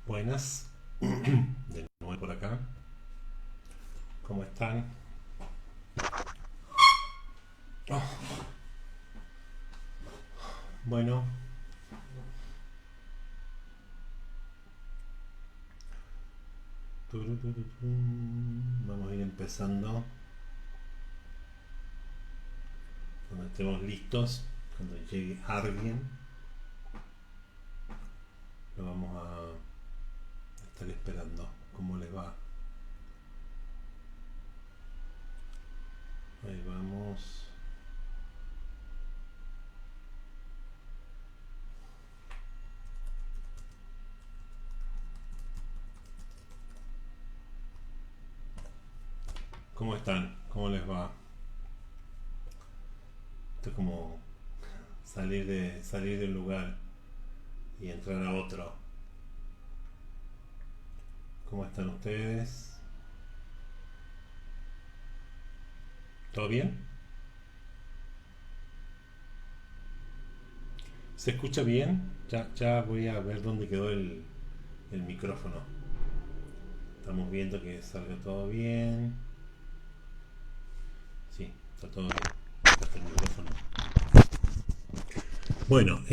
Buenas, de nuevo por acá. ¿Cómo están? Oh, bueno, vamos a ir empezando cuando estemos listos. Cuando llegue alguien, lo vamos a estar esperando. ¿Cómo les va? Ahí vamos. ¿Cómo están? ¿Cómo les va? Esto es como salir de un lugar y entrar a otro. ¿Cómo están ustedes? ¿Todo bien? ¿Se escucha bien? Ya voy a ver dónde quedó el micrófono. Estamos viendo que salga todo bien. Sí, está todo bien. Acá está el micrófono. Bueno,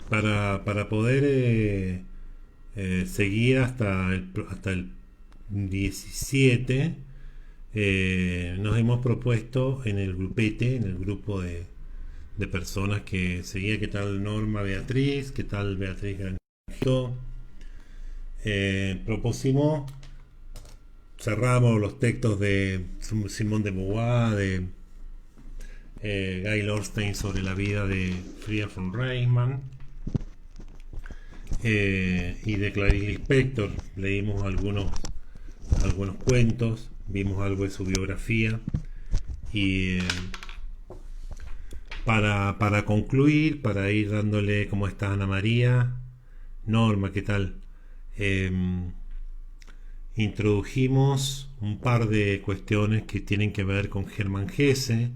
para poder seguir hasta el 17, nos hemos propuesto en el grupete, en el grupo de personas que seguía, qué tal Norma Beatriz, qué tal Beatriz Granjito. Propusimos, cerramos los textos de Simone de Beauvoir, de Guy Lorstein sobre la vida de Frida von Reimann, y de Clarice Lispector. Leímos algunos cuentos, vimos algo de su biografía y para concluir, para ir dándole cómo está Ana María, Norma, ¿qué tal? Eh, Introdujimos un par de cuestiones que tienen que ver con Hermann Hesse,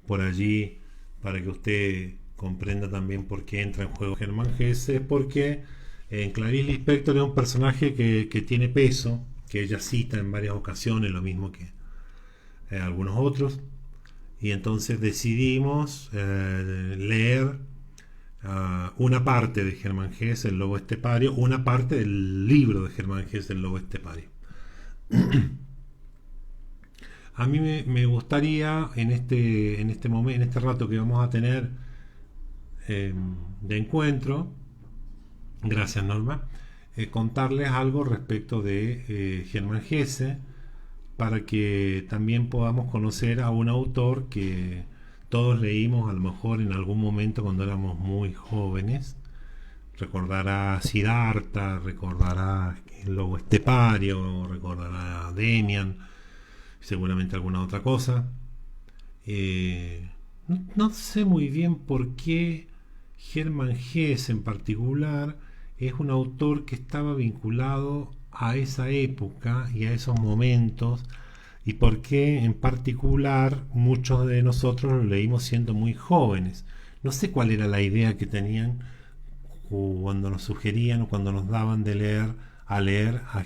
por allí, para que usted comprenda también por qué entra en juego Hermann Hesse, porque en Clarice Lispector es un personaje que tiene peso, que ella cita en varias ocasiones, lo mismo que algunos otros, y entonces decidimos leer una parte de Hermann Hesse, El lobo estepario, una parte del libro de Hermann Hesse, El lobo estepario. A mí me gustaría en este momento, en este rato que vamos a tener de encuentro, gracias Norma, contarles algo respecto de Hermann Hesse, para que también podamos conocer a un autor que todos leímos a lo mejor en algún momento cuando éramos muy jóvenes. Recordará Siddhartha, recordará El lobo estepario, recordará a Demian, seguramente alguna otra cosa. No sé muy bien por qué Hermann Hesse en particular es un autor que estaba vinculado a esa época y a esos momentos, y por qué en particular muchos de nosotros lo leímos siendo muy jóvenes. No sé cuál era la idea que tenían cuando nos sugerían o cuando nos daban de leer a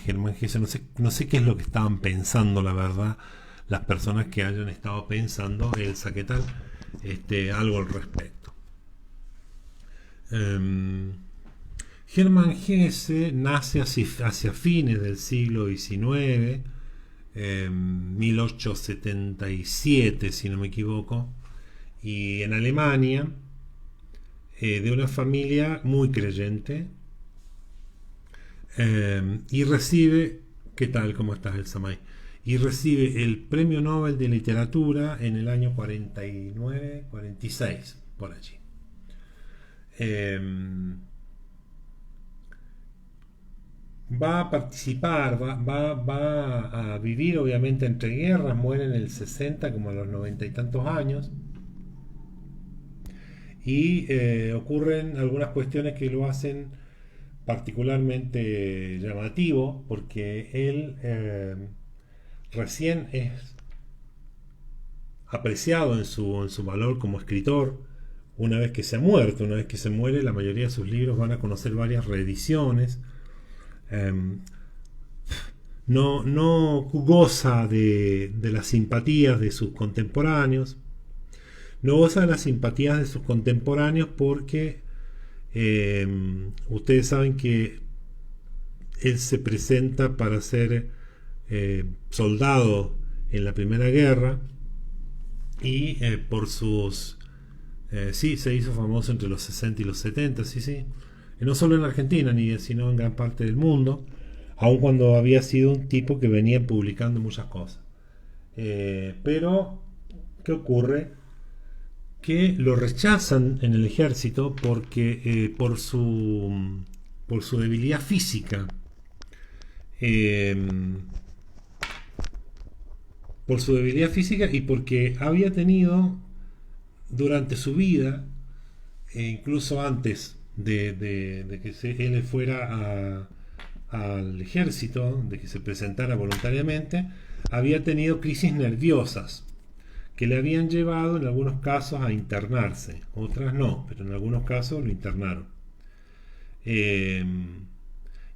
Hermann Hesse. No sé qué es lo que estaban pensando, la verdad, las personas que hayan estado pensando, Elsa, ¿qué tal? Algo al respecto. Hermann Hesse nace hacia fines del siglo XIX, 1877 si no me equivoco, y en Alemania, de una familia muy creyente, y recibe, ¿qué tal? ¿Cómo estás, Elsa May? Y recibe el Premio Nobel de Literatura en el año 49, 46, por allí. Va a participar, va a vivir obviamente entre guerras, muere en el 60 como a los 90 y tantos años, y ocurren algunas cuestiones que lo hacen particularmente llamativo, porque él recién es apreciado en su valor como escritor una vez que se ha muerto. Una vez que se muere, la mayoría de sus libros van a conocer varias reediciones, em, no goza de las simpatías de sus contemporáneos, no goza de las simpatías de sus contemporáneos porque ustedes saben que él se presenta para ser soldado en la Primera Guerra y por sus... sí, se hizo famoso entre los 60 y los 70, sí, sí. No solo en Argentina, sino en gran parte del mundo, aun cuando había sido un tipo que venía publicando muchas cosas. Pero, ¿qué ocurre? Que lo rechazan en el ejército porque por su debilidad física. Eh, por su debilidad física y porque había tenido durante su vida, incluso antes de que él fuera al ejército, de que se presentara voluntariamente, había tenido crisis nerviosas que le habían llevado en algunos casos a internarse, otras no, pero en algunos casos lo internaron. Eh,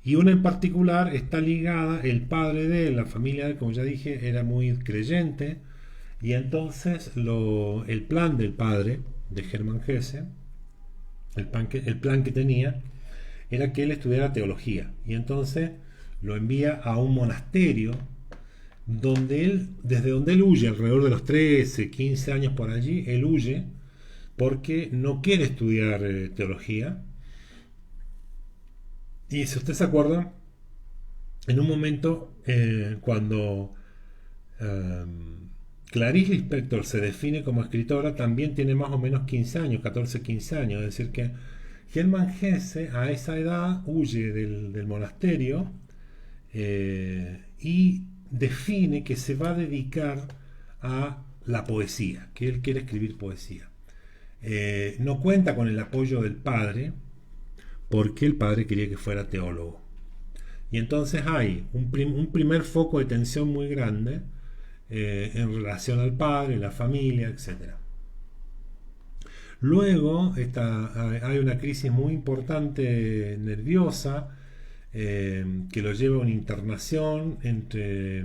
y una en particular está ligada, el padre de él, la familia de él, como ya dije, era muy creyente, y entonces el plan del padre de Hermann Hesse, el plan que tenía, era que él estudiara teología, y entonces lo envía a un monasterio desde donde él huye, alrededor de los 13, 15 años por allí, él huye porque no quiere estudiar teología. Y si usted se acuerda, en un momento cuando Clarice Lispector se define como escritora, también tiene más o menos 15 años, 14, 15 años, es decir que Hermann Hesse a esa edad huye del monasterio y define que se va a dedicar a la poesía, que él quiere escribir poesía. No cuenta con el apoyo del padre, porque el padre quería que fuera teólogo. Y entonces hay un primer foco de tensión muy grande en relación al padre, la familia, etc. Luego hay una crisis muy importante nerviosa que lo lleva a una internación entre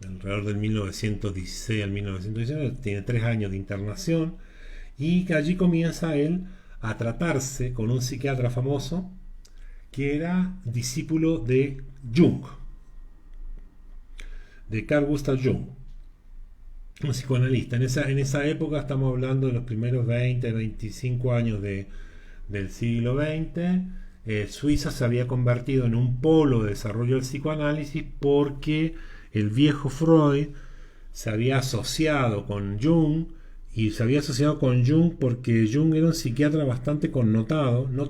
alrededor del 1916 al 1919, tiene 3 años de internación, y que allí comienza él a tratarse con un psiquiatra famoso que era discípulo de Jung, de Carl Gustav Jung, un psicoanalista. En esa época estamos hablando de los primeros 20, 25 años del siglo XX. Suiza se había convertido en un polo de desarrollo del psicoanálisis porque el viejo Freud se había asociado con Jung, y se había asociado con Jung porque Jung era un psiquiatra bastante connotado, no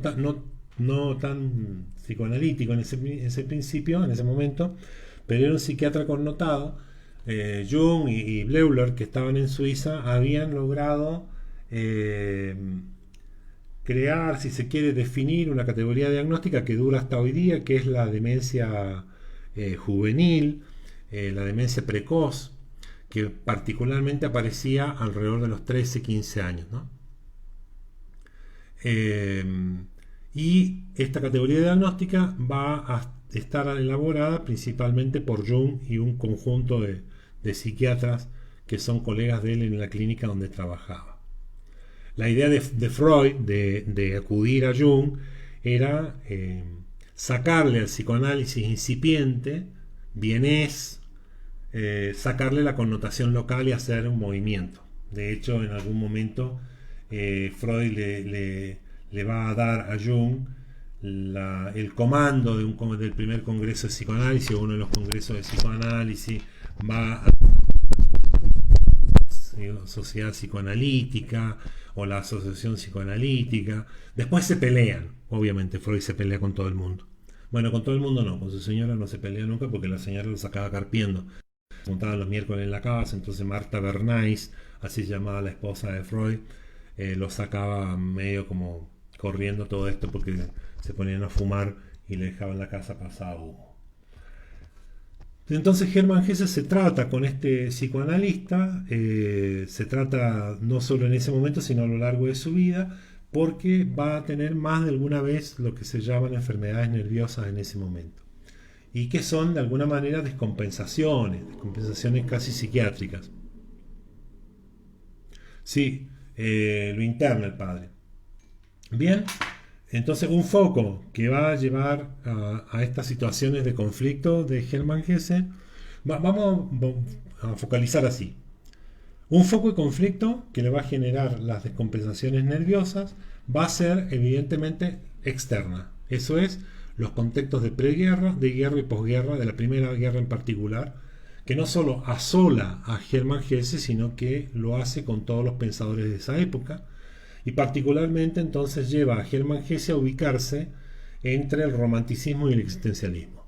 tan psicoanalítico en ese principio, en ese momento, pero era un psiquiatra connotado. Jung y Bleuler, que estaban en Suiza, habían logrado crear, si se quiere, definir una categoría diagnóstica que dura hasta hoy día, que es la demencia juvenil, la demencia precoz, que particularmente aparecía alrededor de los 13, 15 años, ¿no? Y esta categoría diagnóstica va a estar elaborada principalmente por Jung y un conjunto de psiquiatras que son colegas de él en la clínica donde trabajaba. La idea de Freud de acudir a Jung era sacarle al psicoanálisis incipiente, vienés, sacarle la connotación local y hacer un movimiento. De hecho, en algún momento Freud le va a dar a Jung el comando del primer congreso de psicoanálisis, o uno de los congresos de psicoanálisis, va a la sociedad psicoanalítica o la asociación psicoanalítica. Después se pelean, obviamente Freud se pelea con todo el mundo. Bueno, con todo el mundo no, con su señora no se pelea nunca porque la señora lo sacaba carpiendo. Montaban los miércoles en la casa, entonces Marta Bernays, así se llamaba la esposa de Freud, lo sacaba medio como corriendo todo esto porque se ponían a fumar y le dejaban la casa pasada humo. Entonces Hermann Hesse se trata con este psicoanalista, se trata no solo en ese momento sino a lo largo de su vida, porque va a tener más de alguna vez lo que se llaman enfermedades nerviosas en ese momento, y que son de alguna manera descompensaciones casi psiquiátricas. Sí, lo interna el padre. Bien, entonces un foco que va a llevar a estas situaciones de conflicto de Hermann Hesse, vamos a focalizar así. Un foco de conflicto que le va a generar las descompensaciones nerviosas va a ser evidentemente externa. Eso es, los contextos de preguerra, de guerra y posguerra, de la Primera Guerra en particular, que no solo asola a Hermann Hesse, sino que lo hace con todos los pensadores de esa época, y particularmente entonces lleva a Hermann Hesse a ubicarse entre el romanticismo y el existencialismo,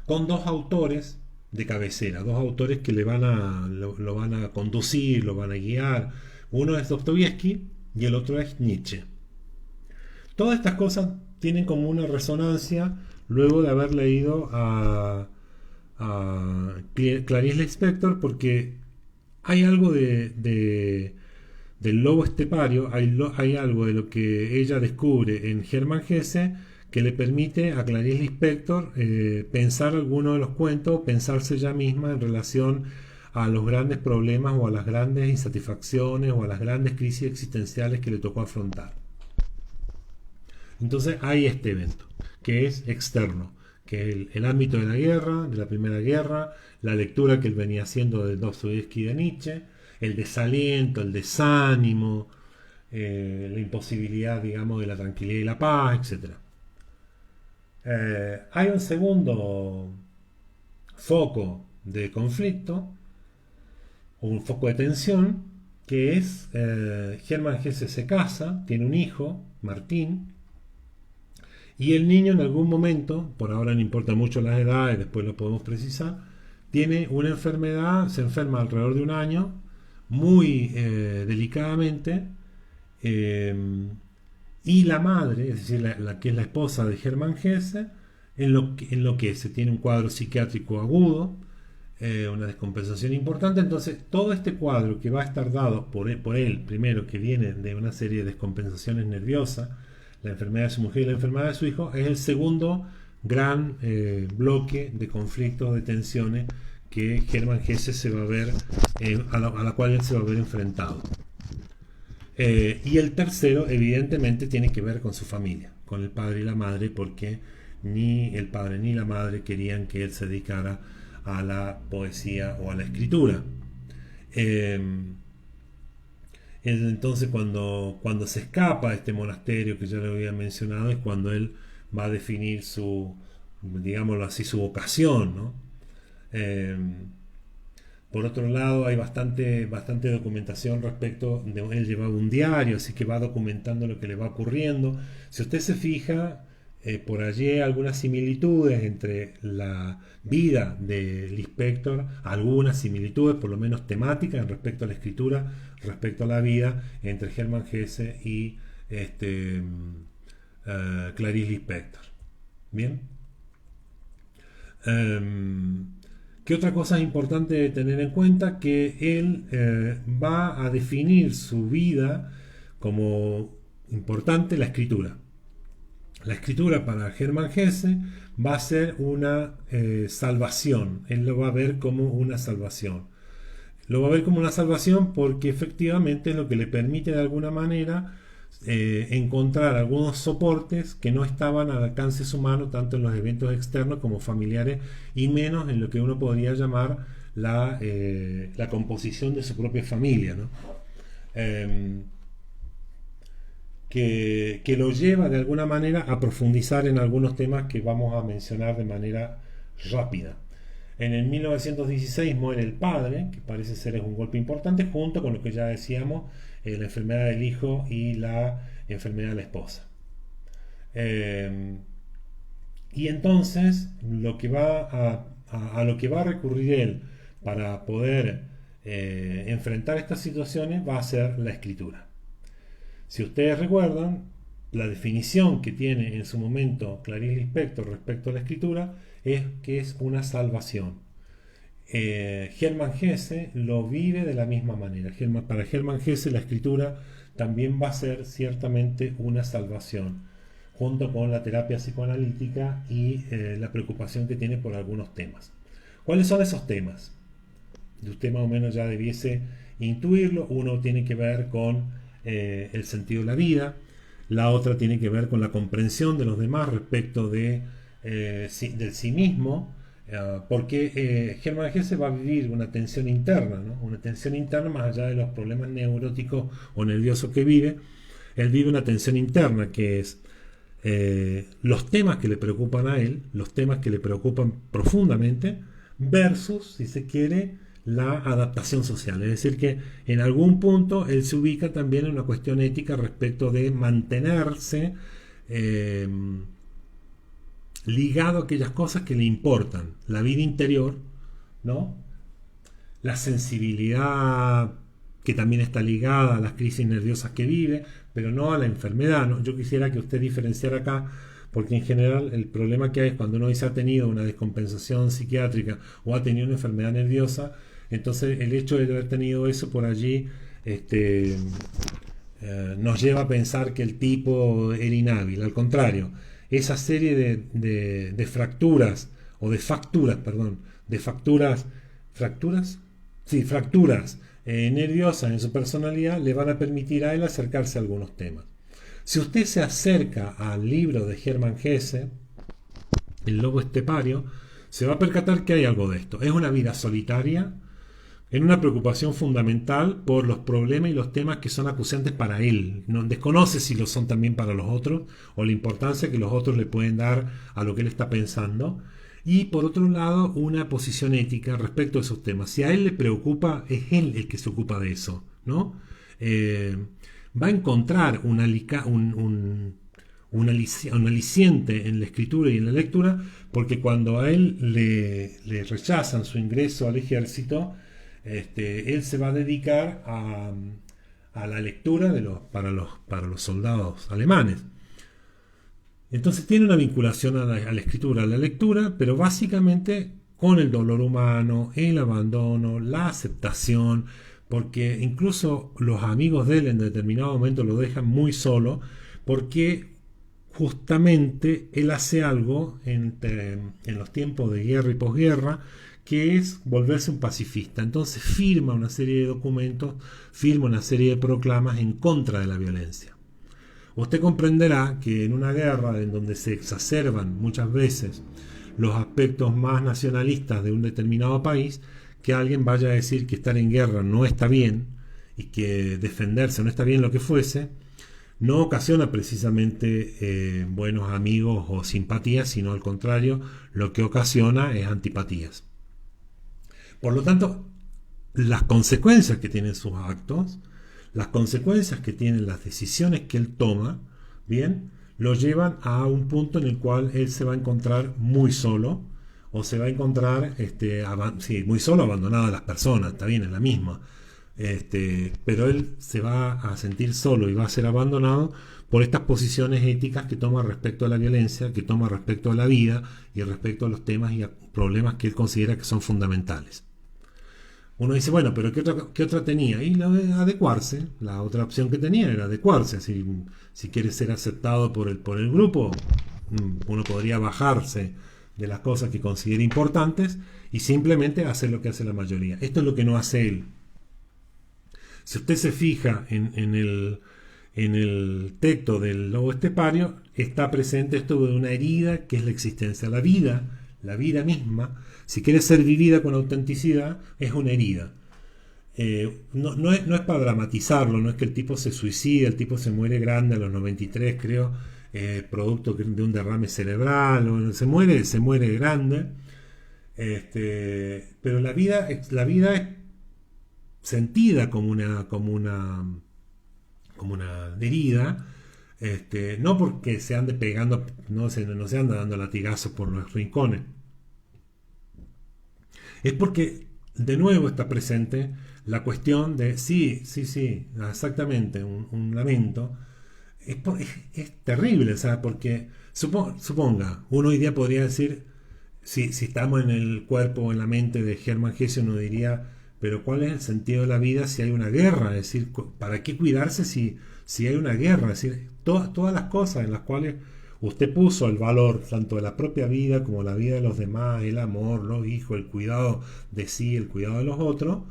con dos autores de cabecera, dos autores que lo van a conducir, lo van a guiar. Uno es Dostoyevsky y el otro es Nietzsche. Todas estas cosas tienen como una resonancia luego de haber leído a Clarice Lispector, porque hay algo del lobo estepario, hay algo de lo que ella descubre en Hermann Hesse que le permite a Clarice Lispector pensar alguno de los cuentos, pensarse ella misma en relación a los grandes problemas o a las grandes insatisfacciones o a las grandes crisis existenciales que le tocó afrontar. Entonces hay este evento, que es externo, que es el ámbito de la guerra, de la Primera Guerra, la lectura que él venía haciendo de Dostoyevsky y de Nietzsche, el desaliento, el desánimo, la imposibilidad, digamos, de la tranquilidad y la paz, etc. Hay un segundo foco de conflicto, o un foco de tensión, que es Hermann Hesse se casa, tiene un hijo, Martín, y el niño en algún momento, por ahora no importa mucho las edades, después lo podemos precisar, tiene una enfermedad, se enferma alrededor de un año, muy delicadamente, y la madre, es decir, la que es la esposa de Hermann Hesse, enloquece, tiene un cuadro psiquiátrico agudo, una descompensación importante. Entonces todo este cuadro que va a estar dado por él primero, que viene de una serie de descompensaciones nerviosas, la enfermedad de su mujer y la enfermedad de su hijo, es el segundo gran bloque de conflictos, de tensiones que Hermann Hesse se va a ver, a la cual él se va a ver enfrentado. Y el tercero, evidentemente, tiene que ver con su familia, con el padre y la madre, porque ni el padre ni la madre querían que él se dedicara a la poesía o a la escritura. Entonces cuando se escapa de este monasterio que ya le había mencionado, es cuando él va a definir su, digámoslo así, su vocación, ¿no? Por otro lado, hay bastante documentación respecto de él llevaba un diario, así que va documentando lo que le va ocurriendo. Si usted se fija, por allí hay algunas similitudes entre la vida de Lispector, algunas similitudes, por lo menos temáticas, en respecto a la escritura, respecto a la vida, entre Hermann Hesse y Clarice Lispector. Bien. ¿Qué otra cosa es importante tener en cuenta? Que él va a definir su vida como importante la escritura. La escritura para Hermann Hesse va a ser una salvación. Él lo va a ver como una salvación. Lo va a ver como una salvación porque efectivamente es lo que le permite de alguna manera encontrar algunos soportes que no estaban al alcance humano, tanto en los eventos externos como familiares, y menos en lo que uno podría llamar la composición de su propia familia, ¿no? Que lo lleva de alguna manera a profundizar en algunos temas que vamos a mencionar de manera rápida. En el 1916 muere el padre, que parece ser un golpe importante, junto con lo que ya decíamos, la enfermedad del hijo y la enfermedad de la esposa. Y entonces lo que a lo que va a recurrir él para poder enfrentar estas situaciones va a ser la escritura. Si ustedes recuerdan, la definición que tiene en su momento Clarice Lispector respecto a la escritura es que es una salvación. Hermann Hesse lo vive de la misma manera. Para Hermann Hesse la escritura también va a ser ciertamente una salvación, junto con la terapia psicoanalítica y la preocupación que tiene por algunos temas. ¿Cuáles son esos temas? Usted más o menos ya debiese intuirlo. Uno tiene que ver con el sentido de la vida, la otra tiene que ver con la comprensión de los demás respecto del sí mismo, porque Hermann Hesse va a vivir una tensión interna, ¿no? Una tensión interna más allá de los problemas neuróticos o nerviosos que vive. Él vive una tensión interna que es los temas que le preocupan a él, los temas que le preocupan profundamente, versus, si se quiere, la adaptación social. Es decir, que en algún punto él se ubica también en una cuestión ética respecto de mantenerse ligado a aquellas cosas que le importan, la vida interior, ¿no? La sensibilidad que también está ligada a las crisis nerviosas que vive, pero no a la enfermedad, ¿no? Yo quisiera que usted diferenciara acá, porque en general el problema que hay es cuando uno dice ha tenido una descompensación psiquiátrica o ha tenido una enfermedad nerviosa, entonces el hecho de haber tenido eso por allí nos lleva a pensar que el tipo era inhábil. Al contrario, esa serie de fracturas, o de facturas, perdón, de fracturas, sí, fracturas nerviosas en su personalidad le van a permitir a él acercarse a algunos temas. Si usted se acerca al libro de Hermann Hesse, El lobo estepario, se va a percatar que hay algo de esto. Es una vida solitaria, en una preocupación fundamental por los problemas y los temas que son acuciantes para él. No, desconoce si lo son también para los otros, o la importancia que los otros le pueden dar a lo que él está pensando. Y por otro lado, una posición ética respecto a esos temas. Si a él le preocupa, es él el que se ocupa de eso, ¿no? Va a encontrar un aliciente en la escritura y en la lectura, porque cuando a él le rechazan su ingreso al ejército, él se va a dedicar a la lectura para los soldados alemanes. Entonces tiene una vinculación a la escritura, a la lectura, pero básicamente con el dolor humano, el abandono, la aceptación, porque incluso los amigos de él en determinado momento lo dejan muy solo, porque justamente él hace algo en los tiempos de guerra y posguerra, que es volverse un pacifista. Entonces firma una serie de documentos, firma una serie de proclamas en contra de la violencia. Usted comprenderá que en una guerra en donde se exacerban muchas veces los aspectos más nacionalistas de un determinado país, que alguien vaya a decir que estar en guerra no está bien y que defenderse no está bien, lo que fuese, no ocasiona precisamente buenos amigos o simpatías, sino al contrario, lo que ocasiona es antipatías. Por lo tanto, las consecuencias que tienen sus actos, las consecuencias que tienen las decisiones que él toma, bien, lo llevan a un punto en el cual él se va a encontrar muy solo, o se va a encontrar muy solo, abandonado de las personas, está bien, es la misma, pero él se va a sentir solo y va a ser abandonado por estas posiciones éticas que toma respecto a la violencia, que toma respecto a la vida y respecto a los temas y a problemas que él considera que son fundamentales. Uno dice, bueno, pero ¿qué otra tenía? Y la de adecuarse. La otra opción que tenía era adecuarse. Si quiere ser aceptado por el grupo, uno podría bajarse de las cosas que considera importantes y simplemente hacer lo que hace la mayoría. Esto es lo que no hace él. Si usted se fija en el texto del lobo estepario, está presente esto de una herida que es la existencia. La vida misma, si quiere ser vivida con autenticidad, es una herida. No es para dramatizarlo, no es que el tipo se suicida, el tipo se muere grande a los 93, creo, producto de un derrame cerebral, se muere grande, pero la vida es sentida como una herida. No porque se ande pegando, no se anda dando latigazos por los rincones, es porque de nuevo está presente la cuestión de sí, exactamente, un lamento. Es terrible, ¿sabes? Porque suponga, uno hoy día podría decir, si estamos en el cuerpo o en la mente de Hermann Hesse, uno diría, pero ¿cuál es el sentido de la vida si hay una guerra? Es decir, ¿para qué cuidarse si hay una guerra? Es decir, todas las cosas en las cuales usted puso el valor, tanto de la propia vida como la vida de los demás, el amor, los hijos, el cuidado de sí, el cuidado de los otros,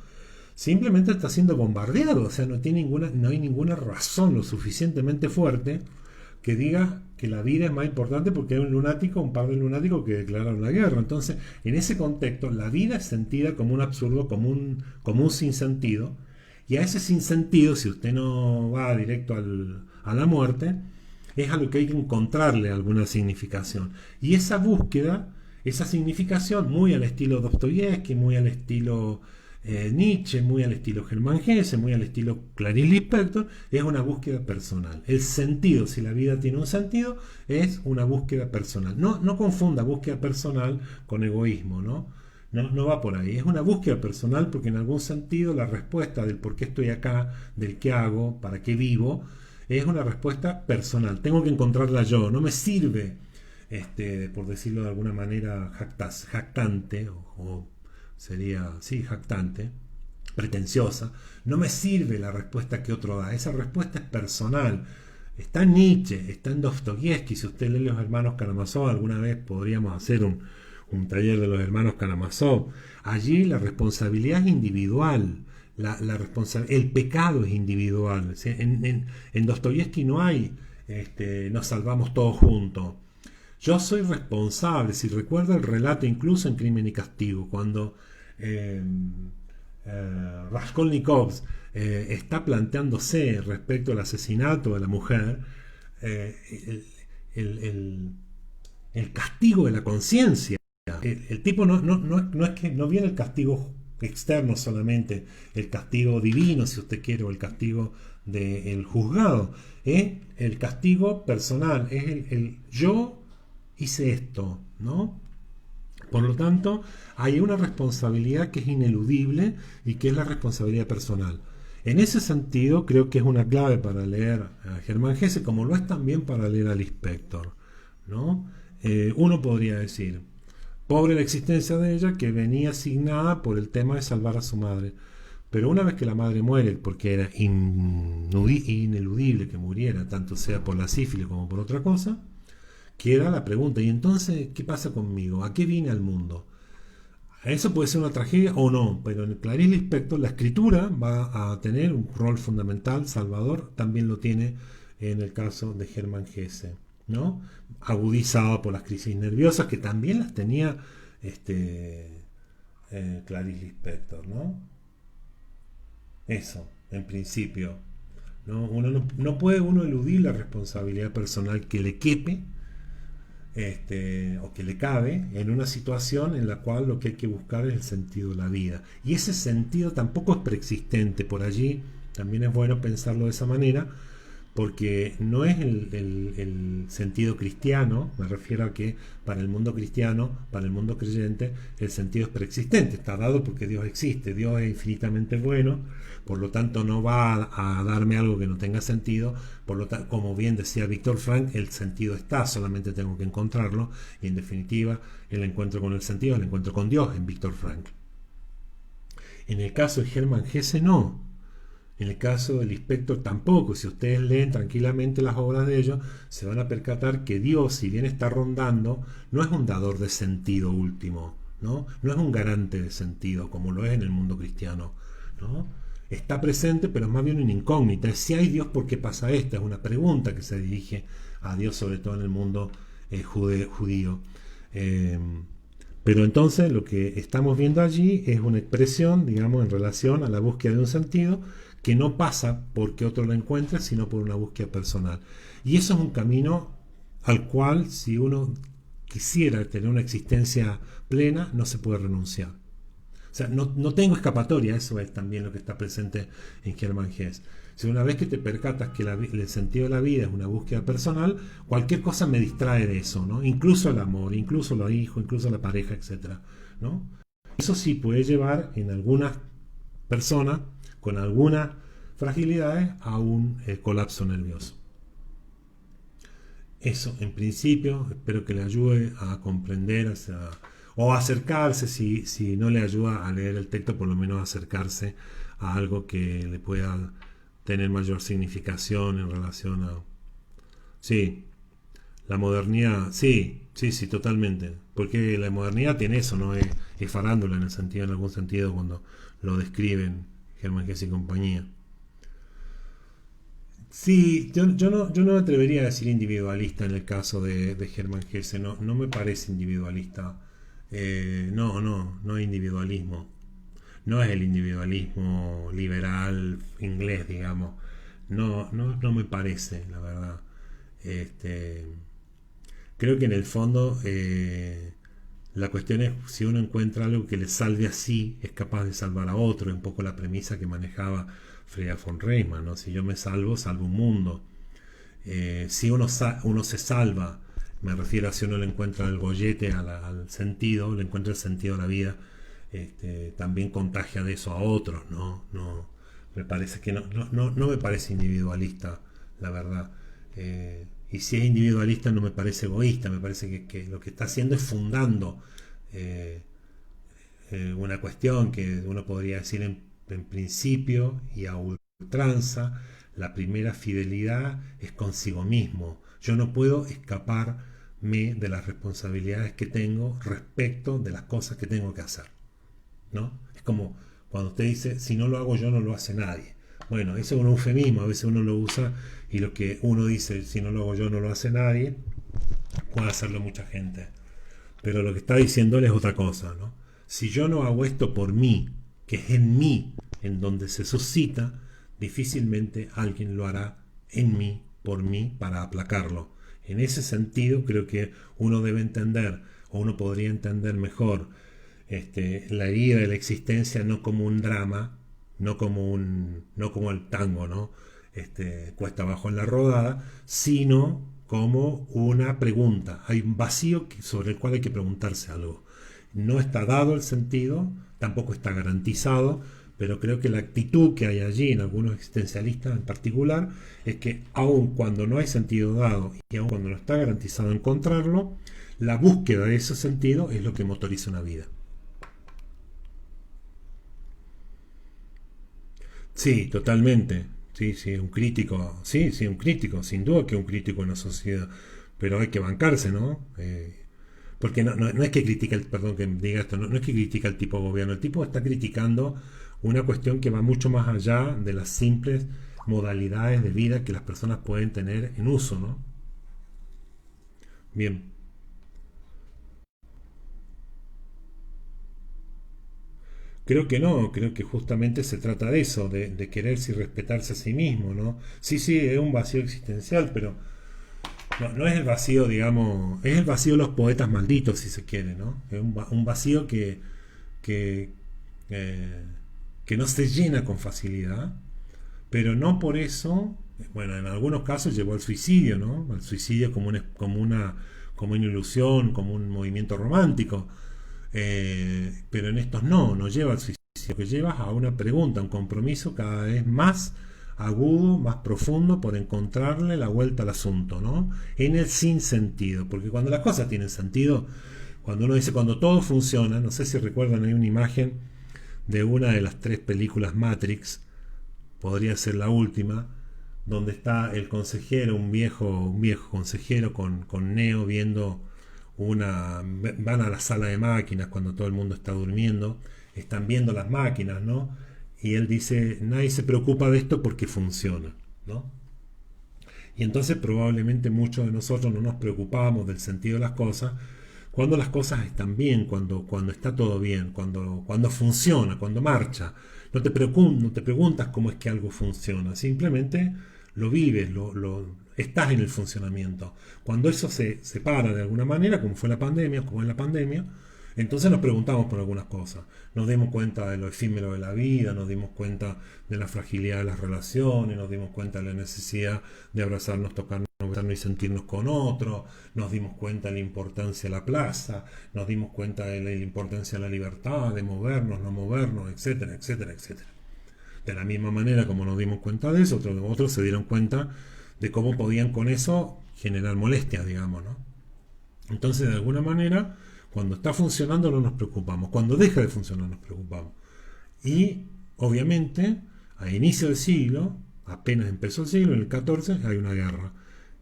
simplemente está siendo bombardeado. O sea, no hay ninguna razón lo suficientemente fuerte que diga que la vida es más importante porque hay un lunático, un par de lunáticos que declararon la guerra. Entonces, en ese contexto, la vida es sentida como un absurdo, como un sinsentido. Y a ese sinsentido, si usted no va directo a la muerte, es a lo que hay que encontrarle alguna significación. Y esa búsqueda, esa significación, muy al estilo Dostoyevsky, muy al estilo Nietzsche, muy al estilo Germán Hesse, muy al estilo Clarice Lispector, es una búsqueda personal. El sentido, si la vida tiene un sentido, es una búsqueda personal. No confunda búsqueda personal con egoísmo, ¿no? No va por ahí. Es una búsqueda personal porque en algún sentido la respuesta del por qué estoy acá, del qué hago, para qué vivo, es una respuesta personal. Tengo que encontrarla yo. No me sirve, por decirlo de alguna manera, jactante, o sería, sí, jactante, pretenciosa. No me sirve la respuesta que otro da. Esa respuesta es personal. Está en Nietzsche, está en Dostoyevsky. Si usted lee Los Hermanos Karamazov, alguna vez podríamos hacer un taller de los hermanos Karamazov. Allí la responsabilidad es individual. El pecado es individual. ¿Sí? En Dostoyevsky no hay nos salvamos todos juntos. Yo soy responsable. Si recuerda el relato incluso en Crimen y Castigo, cuando eh, Raskolnikov está planteándose respecto al asesinato de la mujer, eh, el, el- el castigo de la conciencia. El tipo no es que no viene el castigo externo solamente, el castigo divino, si usted quiere, o el castigo del juzgado, es el castigo personal, es el yo hice esto, ¿no? Por lo tanto, hay una responsabilidad que es ineludible y que es la responsabilidad personal. En ese sentido, creo que es una clave para leer a Germán Hesse, como lo es también para leer a Lispector, ¿no? Uno podría decir, pobre la existencia de ella que venía asignada por el tema de salvar a su madre. Pero una vez que la madre muere, porque era ineludible que muriera, tanto sea por la sífilis como por otra cosa, queda la pregunta, ¿y entonces qué pasa conmigo? ¿A qué vine al mundo? Eso puede ser una tragedia o no, pero en Clarice Lispector la escritura va a tener un rol fundamental. Salvador también lo tiene en el caso de Germán Hesse, ¿no? Agudizado por las crisis nerviosas que también las tenía este, Clarice Lispector, ¿no? Eso, en principio, ¿no? Uno no puede uno eludir la responsabilidad personal que le quepe o que le cabe en una situación en la cual lo que hay que buscar es el sentido de la vida. Y ese sentido tampoco es preexistente. Por allí también es bueno pensarlo de esa manera, porque no es el sentido cristiano. Me refiero a que para el mundo cristiano, para el mundo creyente, el sentido es preexistente, está dado porque Dios existe, Dios es infinitamente bueno, por lo tanto no va a darme algo que no tenga sentido. Por lo tanto, como bien decía Víctor Frank, el sentido está, solamente tengo que encontrarlo, y en definitiva el encuentro con el sentido, el encuentro con Dios en Víctor Frank. En el caso de Germán Hesse no. En el caso del Lispector tampoco. Si ustedes leen tranquilamente las obras de ellos, se van a percatar que Dios, si bien está rondando, no es un dador de sentido último, no es un garante de sentido como lo es en el mundo cristiano, ¿no? Está presente, pero es más bien una incógnita. Es si hay Dios, ¿por qué pasa esto? Es una pregunta que se dirige a Dios, sobre todo en el mundo judío. Eh, pero entonces lo que estamos viendo allí es una expresión, digamos, en relación a la búsqueda de un sentido que no pasa porque otro lo encuentre, sino por una búsqueda personal. Y eso es un camino al cual, si uno quisiera tener una existencia plena, no se puede renunciar. O sea, no tengo escapatoria. Eso es también lo que está presente en Germán Hesse. Si una vez que te percatas que el sentido de la vida es una búsqueda personal, cualquier cosa me distrae de eso, ¿no? Incluso el amor, incluso los hijos, incluso la pareja, etcétera, ¿no? Eso sí puede llevar en algunas personas con algunas fragilidades a un colapso nervioso. Eso, en principio, espero que le ayude a comprender O acercarse, si no le ayuda a leer el texto, por lo menos acercarse a algo que le pueda tener mayor significación en relación a... Sí, la modernidad, sí, sí, sí, totalmente. Porque la modernidad tiene eso, ¿no? Es farándula en el sentido, en algún sentido, cuando lo describen Germán Gess y compañía. Sí, yo no me atrevería a decir individualista en el caso de Germán Gesse, no, no me parece individualista. No es individualismo. No es el individualismo liberal inglés, digamos. No me parece, la verdad. Este, Creo que en el fondo la cuestión es si uno encuentra algo que le salve así, es capaz de salvar a otro. Es un poco la premisa que manejaba Freya von Reimann, ¿no? Si yo me salvo, salvo un mundo. Si uno se salva, me refiero a si uno le encuentra el gollete al sentido, le encuentra el sentido a la vida, también contagia de eso a otros, ¿no? Me parece que no me parece individualista, la verdad. Y si es individualista no me parece egoísta, me parece que lo que está haciendo es fundando eh, una cuestión que uno podría decir en principio y a ultranza, la primera fidelidad es consigo mismo. Yo no puedo escaparme de las responsabilidades que tengo respecto de las cosas que tengo que hacer, ¿no? Es como cuando usted dice, si no lo hago yo, no lo hace nadie. Bueno, eso es un eufemismo, a veces uno lo usa y lo que uno dice, si no lo hago yo, no lo hace nadie, puede hacerlo mucha gente. Pero lo que está diciéndole es otra cosa, ¿no? Si yo no hago esto por mí, que es en mí en donde se suscita, difícilmente alguien lo hará en mí, por mí, para aplacarlo. En ese sentido, creo que uno debe entender, o uno podría entender mejor, la herida de la existencia no como un drama, no como el tango, ¿no? Cuesta abajo en la rodada, sino como una pregunta. Hay un vacío sobre el cual hay que preguntarse algo. No está dado el sentido, tampoco está garantizado, pero creo que la actitud que hay allí en algunos existencialistas en particular es que aun cuando no hay sentido dado y aun cuando no está garantizado encontrarlo, la búsqueda de ese sentido es lo que motoriza una vida. Sí, totalmente. Sí, sí, un crítico. Sí, sí, un crítico. Sin duda que un crítico en la sociedad. Pero hay que bancarse, ¿no? Porque no es que critica el, perdón que diga esto, no es que critica el tipo de gobierno. El tipo está criticando una cuestión que va mucho más allá de las simples modalidades de vida que las personas pueden tener en uso, ¿no? Bien. Creo que no, creo que justamente se trata de eso, de quererse y respetarse a sí mismo, ¿no? Sí, sí, es un vacío existencial, pero no es el vacío, digamos, es el vacío de los poetas malditos, si se quiere, ¿no? Es un vacío que, eh, que no se llena con facilidad, pero no por eso, bueno, en algunos casos llevó al suicidio, ¿no? Al suicidio como una ilusión, como un movimiento romántico, pero en estos no lleva al suicidio, que lleva a una pregunta, a un compromiso cada vez más agudo, más profundo por encontrarle la vuelta al asunto, ¿no? En el sinsentido, porque cuando las cosas tienen sentido, cuando uno dice cuando todo funciona, no sé si recuerdan, hay una imagen de una de las tres películas Matrix, podría ser la última, donde está el consejero, un viejo consejero con Neo viendo van a la sala de máquinas cuando todo el mundo está durmiendo, están viendo las máquinas, ¿no? Y él dice, nadie se preocupa de esto porque funciona, ¿no? Y entonces probablemente muchos de nosotros no nos preocupamos del sentido de las cosas cuando las cosas están bien, cuando está todo bien, cuando funciona, cuando marcha. No te preguntas cómo es que algo funciona, simplemente lo vives, estás en el funcionamiento. Cuando eso se para de alguna manera, como fue la pandemia, como en la pandemia, entonces nos preguntamos por algunas cosas. Nos dimos cuenta de lo efímero de la vida, nos dimos cuenta de la fragilidad de las relaciones, nos dimos cuenta de la necesidad de abrazarnos, tocarnos, besarnos y sentirnos con otro, nos dimos cuenta de la importancia de la plaza, nos dimos cuenta de la importancia de la libertad, de movernos, no movernos, etcétera, etcétera, etcétera. De la misma manera como nos dimos cuenta de eso, otros se dieron cuenta de cómo podían con eso generar molestias, digamos, ¿no? Entonces, de alguna manera, Cuando está funcionando no nos preocupamos, cuando deja de funcionar nos preocupamos. Y obviamente, a inicio del siglo, apenas empezó el siglo, en el XIV, hay una guerra.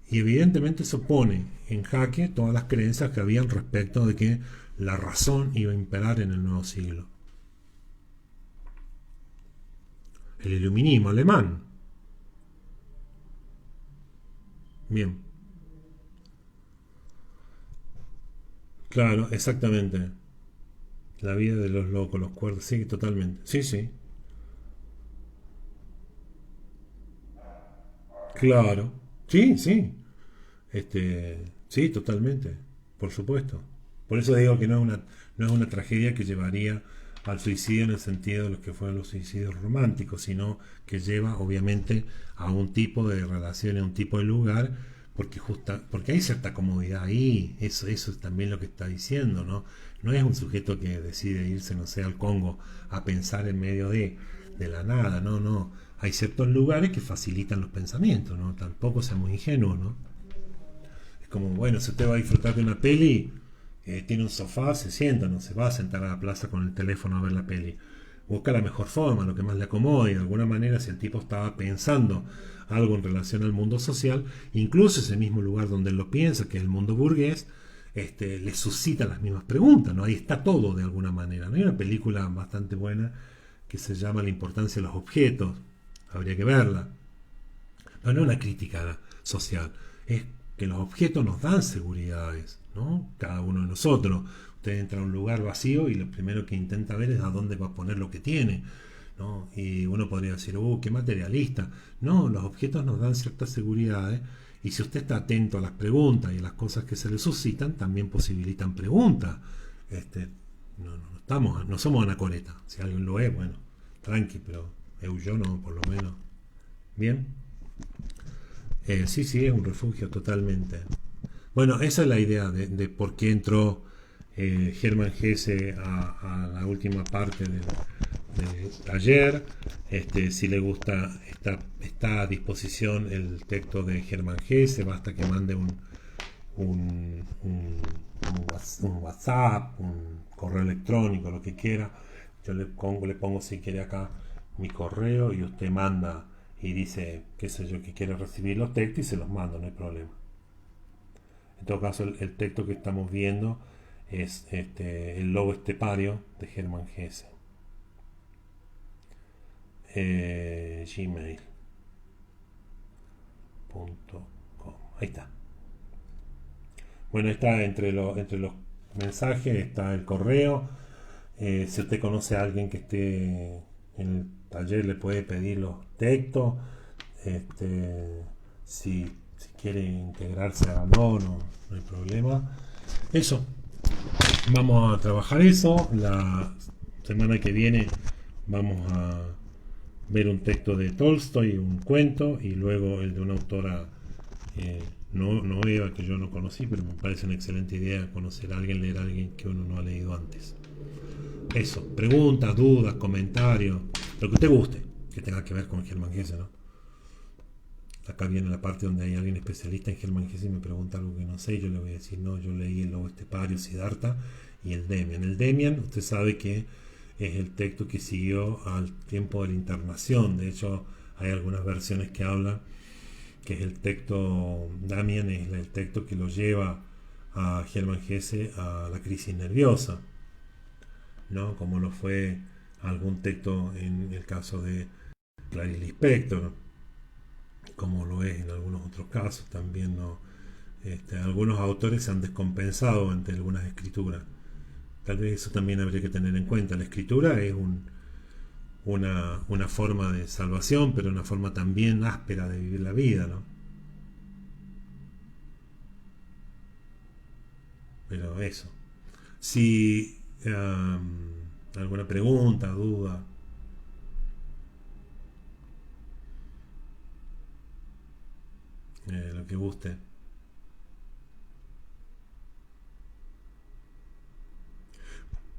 Y evidentemente eso pone en jaque todas las creencias que habían respecto de que la razón iba a imperar en el nuevo siglo. El iluminismo alemán. Bien. Claro, exactamente. La vida de los locos, los cuerdos, sí, totalmente. Sí, sí. Claro. Sí, sí. Sí, totalmente. Por supuesto. Por eso digo que no es una tragedia que llevaría al suicidio en el sentido de los que fueron los suicidios románticos, sino que lleva obviamente a un tipo de relación, a un tipo de lugar, porque hay cierta comodidad ahí, eso es también lo que está diciendo, ¿no? No es un sujeto que decide irse, no sé, al Congo a pensar en medio de la nada, no, no. Hay ciertos lugares que facilitan los pensamientos, ¿no? Tampoco sea muy ingenuo, ¿no? Es como, bueno, si usted va a disfrutar de una peli, tiene un sofá, se sienta, no se va a sentar a la plaza con el teléfono a ver la peli. Busca la mejor forma, lo que más le acomode. Y de alguna manera, si el tipo estaba pensando algo en relación al mundo social, incluso ese mismo lugar donde él lo piensa, que es el mundo burgués, le suscita las mismas preguntas, ¿no? Ahí está todo de alguna manera, ¿no? Hay una película bastante buena que se llama La importancia de los objetos, habría que verla. No, no es una crítica social, es que los objetos nos dan seguridades, ¿no? Cada uno de nosotros. Usted entra a un lugar vacío y lo primero que intenta ver es a dónde va a poner lo que tiene, ¿no? Y uno podría decir, qué materialista. No, los objetos nos dan ciertas seguridades y si usted está atento a las preguntas y a las cosas que se le suscitan, también posibilitan preguntas. No somos anacoretas. Si alguien lo es, bueno, tranqui, pero yo no, por lo menos. Bien. Sí, sí, es un refugio totalmente. Bueno, esa es la idea de por qué entró Hermann Hesse a la última parte del taller. Si le gusta, está a disposición el texto de Hermann Hesse, basta que mande un WhatsApp, un correo electrónico, lo que quiera. Yo le pongo si quiere acá mi correo y usted manda y dice, qué sé yo, que quiere recibir los textos y se los mando, no hay problema. En todo caso, el texto que estamos viendo es el lobo estepario de Hermann Hesse. Gmail.com. Ahí está. Bueno, está entre los mensajes, está el correo. Si usted conoce a alguien que esté en el taller, le puede pedir los textos. Si quiere integrarse, hágalo, no hay problema. Eso, vamos a trabajar eso. La semana que viene vamos a ver un texto de Tolstoy, un cuento, y luego el de una autora nueva que yo no conocí, pero me parece una excelente idea conocer a alguien, leer a alguien que uno no ha leído antes. Eso, preguntas, dudas, comentarios, lo que usted guste, que tenga que ver con Hermann Hesse, ¿no? Acá viene la parte donde hay alguien especialista en Hermann Hesse y me pregunta algo que no sé, y yo le voy a decir, no, yo leí el lobo estepario, Siddhartha y el Demian. El Demian, usted sabe que es el texto que siguió al tiempo de la internación. De hecho, hay algunas versiones que hablan que es el texto, Damian es el texto que lo lleva a Hermann Hesse a la crisis nerviosa, ¿no? Como lo fue algún texto en el caso de Clarice Lispector, como lo es en algunos otros casos también, ¿no? Algunos autores se han descompensado ante algunas escrituras. Tal vez eso también habría que tener en cuenta. La escritura es una forma de salvación, pero una forma también áspera de vivir la vida, ¿no? Pero eso. Si alguna pregunta, duda, lo que guste.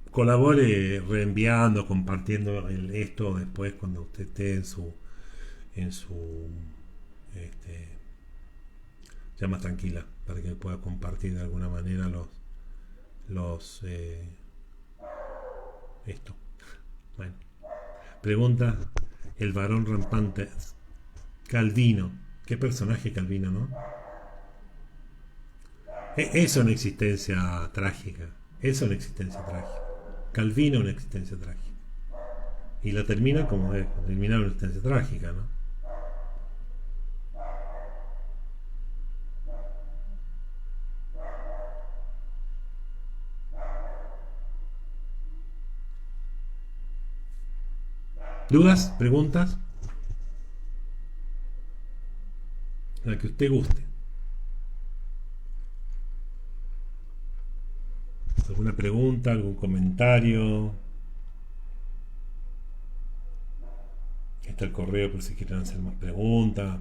Colabore reenviando, compartiendo esto después cuando usted esté en su ya más tranquila, para que pueda compartir de alguna manera los esto. Bueno, pregunta el varón rampante Calvino. Qué personaje Calvino, ¿no? Es una existencia trágica. Es una existencia trágica. Calvino una existencia trágica. Y la termina como es, termina una existencia trágica, ¿no? ¿Dudas? ¿Preguntas? La que usted guste. ¿Alguna pregunta? ¿Algún comentario? Está el correo por si quieren hacer más preguntas.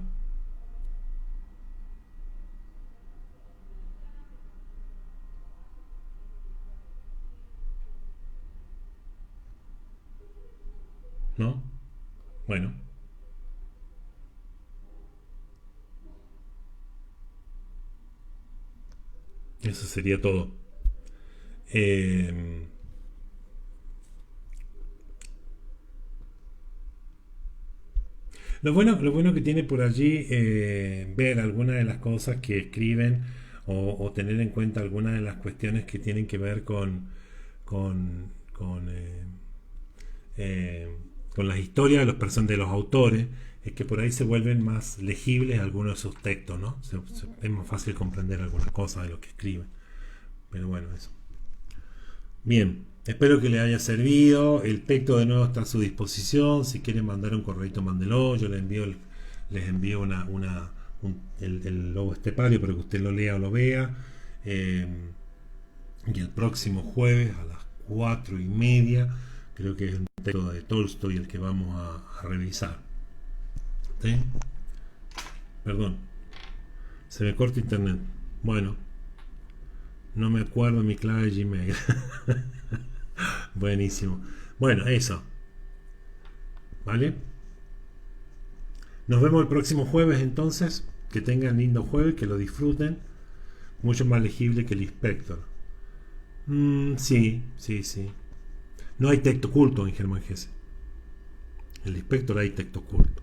¿No? Bueno. Eso sería todo. Eh, lo bueno que tiene por allí ver algunas de las cosas que escriben o tener en cuenta algunas de las cuestiones que tienen que ver con eh, con las historias de de los autores, es que por ahí se vuelven más legibles algunos de sus textos, ¿no? Es más fácil comprender algunas cosas de lo que escriben. Pero bueno, eso. Bien, espero que les haya servido. El texto de nuevo está a su disposición. Si quieren mandar un correito, mándelo. Yo les envío el logo estepario para que usted lo lea o lo vea. Y el próximo jueves a las 4:30, creo que es un texto de Tolstoy el que vamos a revisar. ¿Sí? Perdón, se me corta internet. Bueno, no me acuerdo mi clave de Gmail. Buenísimo. Bueno, eso. ¿Vale? Nos vemos el próximo jueves entonces. Que tengan lindo jueves, que lo disfruten. Mucho más legible que el Inspector. Sí, sí, sí. No hay texto oculto en Germán Hesse. En el Inspector hay texto oculto.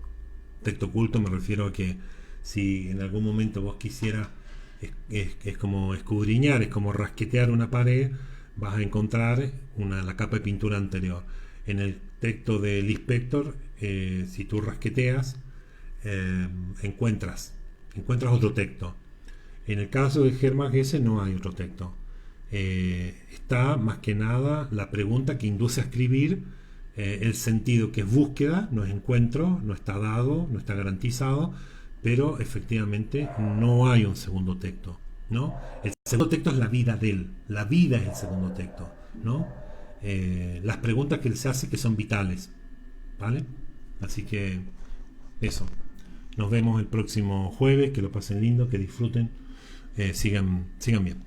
Texto oculto me refiero a que si en algún momento vos quisieras, es como escudriñar, es como rasquetear una pared, vas a encontrar la capa de pintura anterior. En el texto del Inspector, si tú rasqueteas, encuentras otro texto. En el caso de Germán Hesse no hay otro texto. Está más que nada la pregunta que induce a escribir, el sentido que es búsqueda, no es encuentro, no está dado, no está garantizado, pero efectivamente no hay un segundo texto, ¿no? El segundo texto es la vida de él, la vida es el segundo texto, ¿no? Las preguntas que él se hace que son vitales, ¿vale? Así que eso. Nos vemos el próximo jueves, que lo pasen lindo, que disfruten, sigan bien.